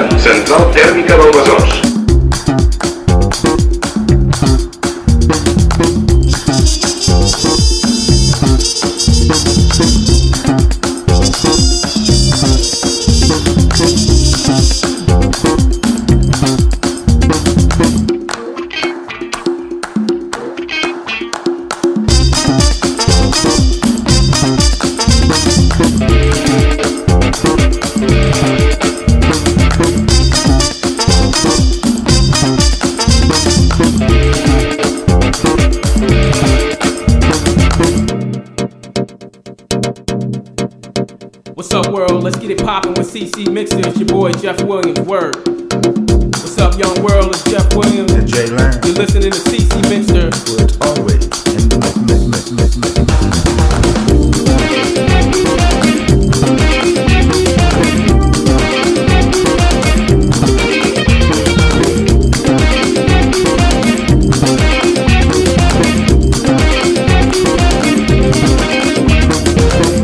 presenta Central Tèrmica del Besòs. What's up, world? Let's get it poppin' with CC Mixer. It's your boy Jeff Williams. Word. What's up, young world? It's Jeff Williams. And Jay Lang. You're listening to CC Mixer. It's always in the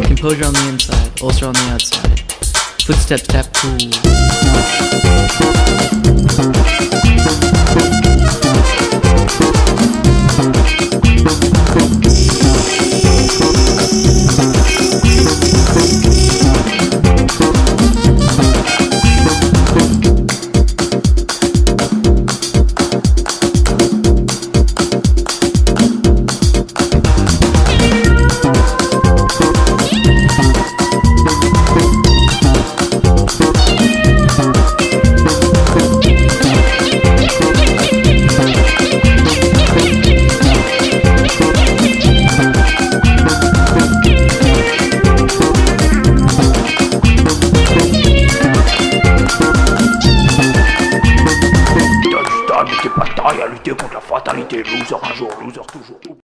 Composure on the inside, ulcer on the outside. Footsteps tap cool. Bataille à lutter contre la fatalité, loser un jour, loser toujours.